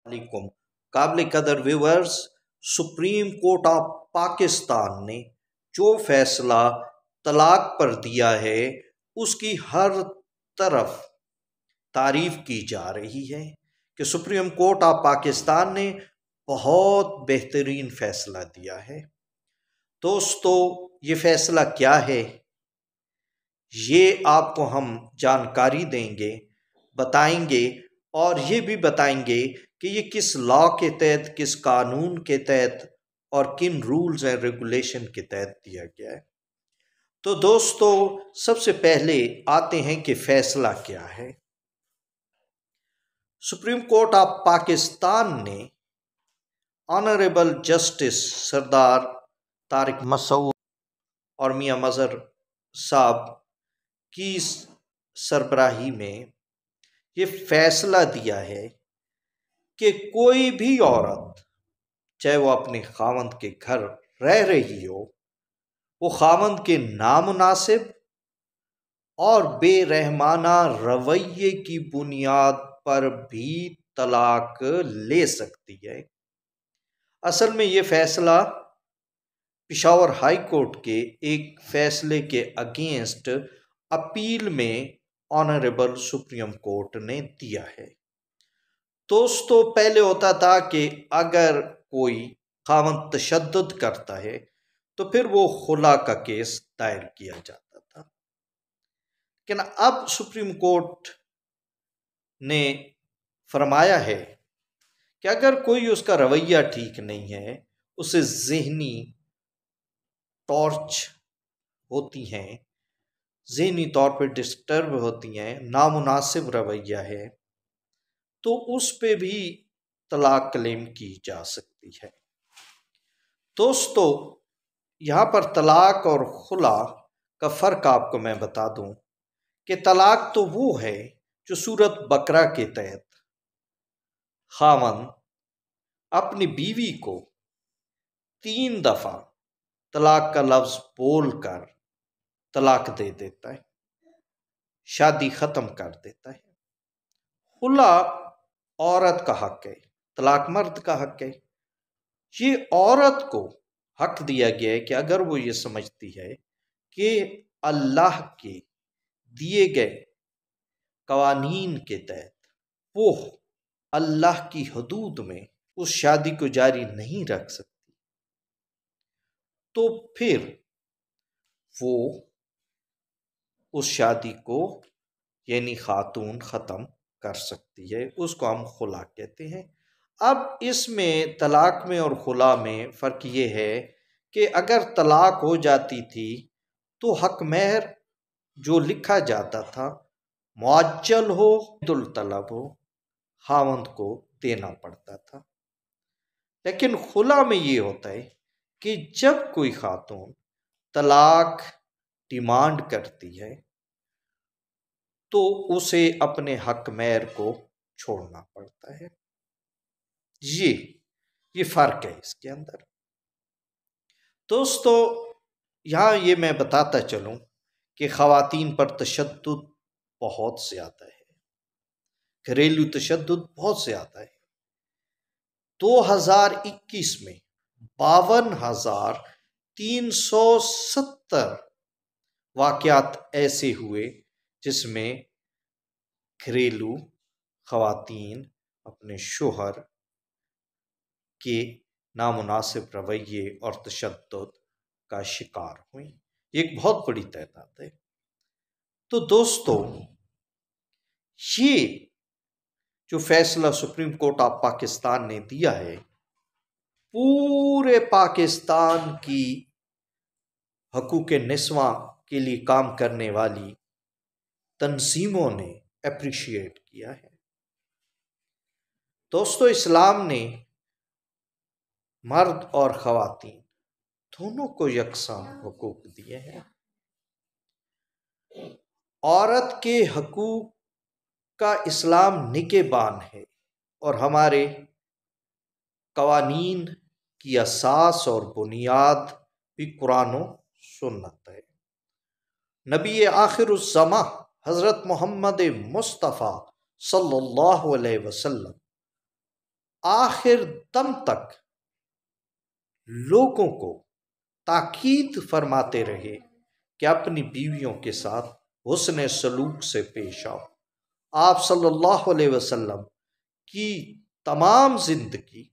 वालेकुम काबिल कदर viewers. Supreme court of Pakistan ने जो फैसला तलाक पर दिया है उसकी हर तरफ तारीफ की जा रही है कि सुप्रीम कोर्ट ऑफ पाकिस्तान ने बहुत बेहतरीन फैसला दिया है। दोस्तों, ये फैसला क्या है ये आपको हम जानकारी देंगे, बताएंगे और ये भी बताएंगे कि ये किस लॉ के तहत, किस कानून के तहत और किन रूल्स एंड रेगुलेशन के तहत दिया गया है। तो दोस्तों, सबसे पहले आते हैं कि फैसला क्या है। सुप्रीम कोर्ट ऑफ पाकिस्तान ने ऑनरेबल जस्टिस सरदार तारिक मसूद और मियां मजहर साहब की सरबराही में ये फैसला दिया है कि कोई भी औरत, चाहे वो अपने खावंद के घर रह रही हो, वो खावंद के नामुनासिब और बेरहमाना रवैये की बुनियाद पर भी तलाक ले सकती है। असल में ये फैसला पेशावर हाई कोर्ट के एक फैसले के अगेंस्ट अपील में ऑनरेबल सुप्रीम कोर्ट ने दिया है। दोस्तों, पहले होता था कि अगर कोई खावंद तशद्दुद करता है तो फिर वो खुला का केस दायर किया जाता था, लेकिन अब सुप्रीम कोर्ट ने फरमाया है कि अगर कोई उसका रवैया ठीक नहीं है, उसे ज़हनी टॉर्च होती हैं, ज़हनी तौर पर डिस्टर्ब होती हैं, नामुनासिब रवैया है, तो उस पे भी तलाक क्लेम की जा सकती है। दोस्तों, यहाँ पर तलाक और खुला का फ़र्क आपको मैं बता दूं कि तलाक तो वो है जो सूरत बकरा के तहत खावंद अपनी बीवी को 3 दफ़ा तलाक का लफ्ज़ बोलकर तलाक दे देता है, शादी ख़त्म कर देता है। खुला औरत का हक है, तलाक मर्द का हक है। ये औरत को हक दिया गया है कि अगर वो ये समझती है कि अल्लाह के दिए गए कवानीन के तहत वो अल्लाह की हदूद में उस शादी को जारी नहीं रख सकती, तो फिर वो उस शादी को यानी खातून ख़त्म कर सकती है। उसको हम खुला कहते हैं। अब इसमें तलाक में और खुला में फ़र्क ये है कि अगर तलाक हो जाती थी तो हक महर जो लिखा जाता था मुअज्जल हो, दुल तलब हो, खावंद को देना पड़ता था। लेकिन खुला में ये होता है कि जब कोई खातून तलाक डिमांड करती है तो उसे अपने हक महर को छोड़ना पड़ता है। ये फर्क है इसके अंदर। दोस्तों, यहाँ ये मैं बताता चलूँ कि ख़वातीन पर तशद्दुद बहुत ज़्यादा है, घरेलू तशद्दुद बहुत ज़्यादा है। 2021 में 52,370 वाक़यात ऐसे हुए जिसमें घरेलू ख़वातीन अपने शोहर के नामुनासिब रवैये और तशद्दुद का शिकार हुई। एक बहुत बड़ी तादाद है। तो दोस्तों, ये जो फैसला सुप्रीम कोर्ट ऑफ पाकिस्तान ने दिया है, पूरे पाकिस्तान की हकूक़ निस्वां के लिए काम करने वाली तंजीमों ने अप्रिशिएट किया है। दोस्तों, इस्लाम ने मर्द और ख़वातीन दोनों को यकसां हकूक़ दिए हैं। औरत के हकूक़ का इस्लाम निगहबान है और हमारे कवानीन की असास और बुनियाद भी कुरान व सुन्नत है। नबी आखिरुज़्ज़मा हज़रत मोहम्मद मुस्तफ़ा सल्लल्लाहु अलैहि वसल्लम आखिर दम तक लोगों को ताकीद फरमाते रहे कि अपनी बीवियों के साथ हुस्न सलूक से पेश आओ। आप सल्लल्लाहु अलैहि वसल्लम की तमाम जिंदगी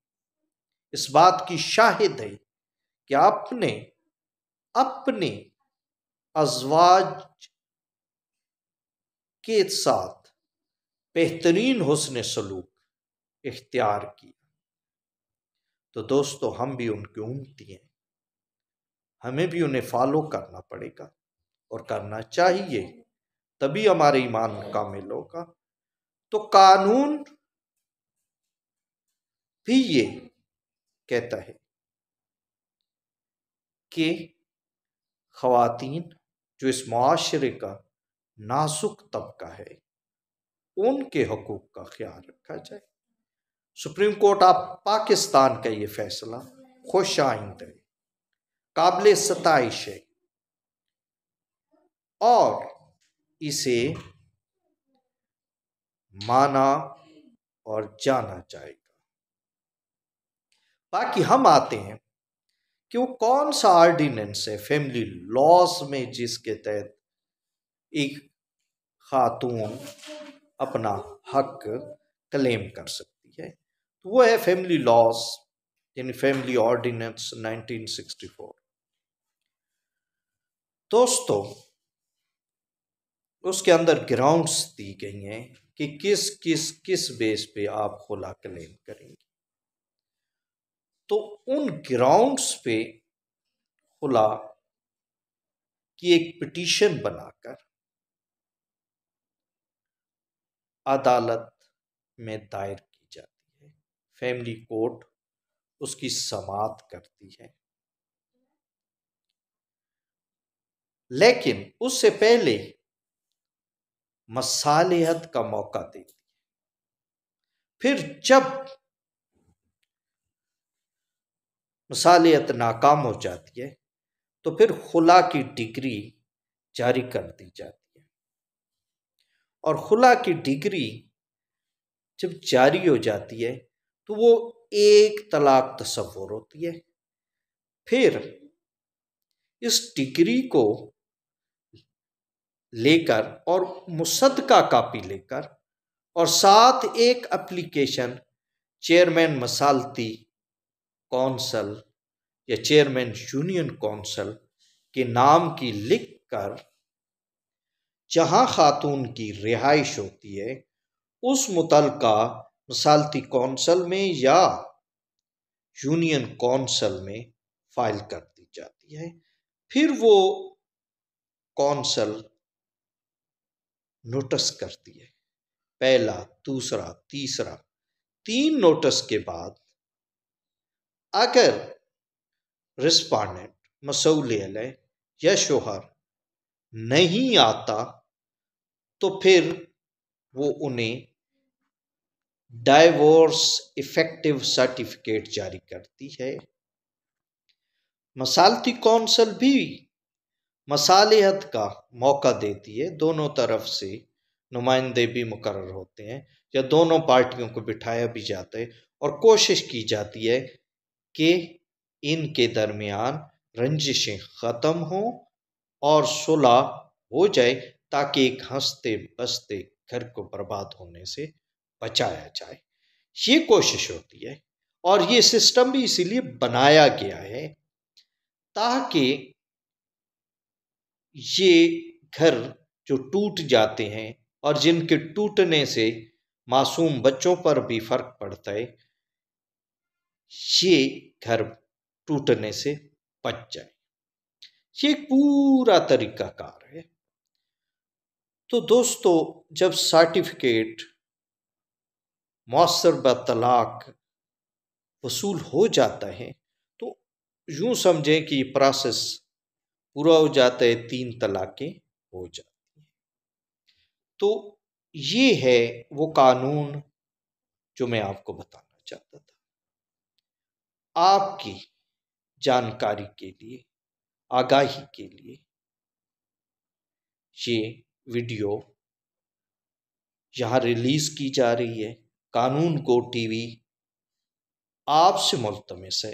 इस बात की शाहिद है कि आपने अपने अज़वाज के साथ बेहतरीन हुस्न सलूक इख्तियार किया। तो दोस्तों, हम भी उनके उम्मती हैं, हमें भी उन्हें फॉलो करना पड़ेगा और करना चाहिए, तभी हमारे ईमान कामिल होगा। तो कानून भी ये कहता है कि ख़वातीन जो इस मुआशरे का नाजुक तबका है, उनके हकूक़ का ख्याल रखा जाए। सुप्रीम कोर्ट ऑफ पाकिस्तान का ये फैसला खुश आइंद है, काबिल सताइश है और इसे माना और जाना जाएगा। बाकी हम आते हैं कि वो कौन सा ऑर्डिनेंस है फैमिली लॉज में जिसके तहत एक खातून अपना हक क्लेम कर सकती है। तो वो है फैमिली लॉज यानी फैमिली ऑर्डिनेंस 1964। दोस्तों, उसके अंदर ग्राउंड्स दी गई हैं कि किस बेस पे आप खुला क्लेम करेंगे। तो उन ग्राउंड्स पे खुला की एक पिटीशन बनाकर अदालत में दायर की जाती है। फैमिली कोर्ट उसकी समाअत करती है, लेकिन उससे पहले मसालिहत का मौका देती है। फिर जब मसालिहत नाकाम हो जाती है तो फिर खुला की डिग्री जारी कर दी जाती है। और खुला की डिग्री जब जारी हो जाती है तो वो एक तलाक तस्वुर होती है। फिर इस डिग्री को लेकर और मुसद्दका कापी लेकर और साथ एक एप्लीकेशन चेयरमैन मसालती कौंसल या चेयरमैन यूनियन कौंसल के नाम की लिखकर जहां खातून की रिहाइश होती है उस मुतलका मसालती कौंसल में या यूनियन कौंसल में फाइल कर दी जाती है। फिर वो कौंसल नोटिस करती है, पहला, दूसरा, तीसरा, 3 नोटिस के बाद अगर रिस्पॉन्डेंट मसऊल अलैह या शोहर नहीं आता तो फिर वो उन्हें डाइवोर्स इफेक्टिव सर्टिफिकेट जारी करती है। मसालती कौंसल भी मसालिहत का मौका देती है, दोनों तरफ से नुमाइंदे भी मुकर्रर होते हैं या दोनों पार्टियों को बिठाया भी जाता है और कोशिश की जाती है कि इनके दरमियान रंजिशें ख़त्म हों और सुलह हो जाए ताकि एक हंसते बसते घर को बर्बाद होने से बचाया जाए। ये कोशिश होती है और ये सिस्टम भी इसीलिए बनाया गया है ताकि ये घर जो टूट जाते हैं और जिनके टूटने से मासूम बच्चों पर भी फर्क पड़ता है, ये घर टूटने से बच जाए। ये एक पूरा तरीकाकार है। तो दोस्तों, जब सर्टिफिकेट मौसर ब तलाक वसूल हो जाता है तो यूं समझें कि प्रोसेस पूरा हो जाता है, 3 तलाकें हो जाती हैं। तो ये है वो कानून जो मैं आपको बताना चाहता था। आपकी जानकारी के लिए, आगाही के लिए ये वीडियो यहाँ रिलीज की जा रही है। कानून गो टीवी आपसे मुल्तमिस है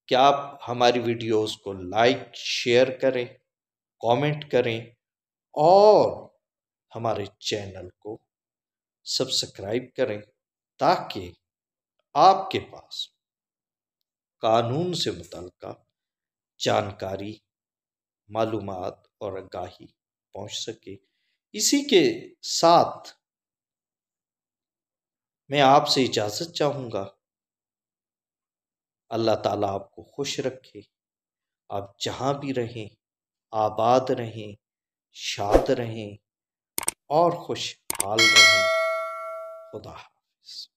कि आप हमारी वीडियोस को लाइक शेयर करें, कमेंट करें और हमारे चैनल को सब्सक्राइब करें ताकि आपके पास कानून से मुतल्लिक़ जानकारी, मालूमात और आगाही पहुँच सके। इसी के साथ मैं आपसे इजाज़त चाहूँगा। अल्लाह ताला आपको खुश रखे, आप जहाँ भी रहें आबाद रहें, शाद रहें और खुशहाल रहें। खुदा हाफ़िज़।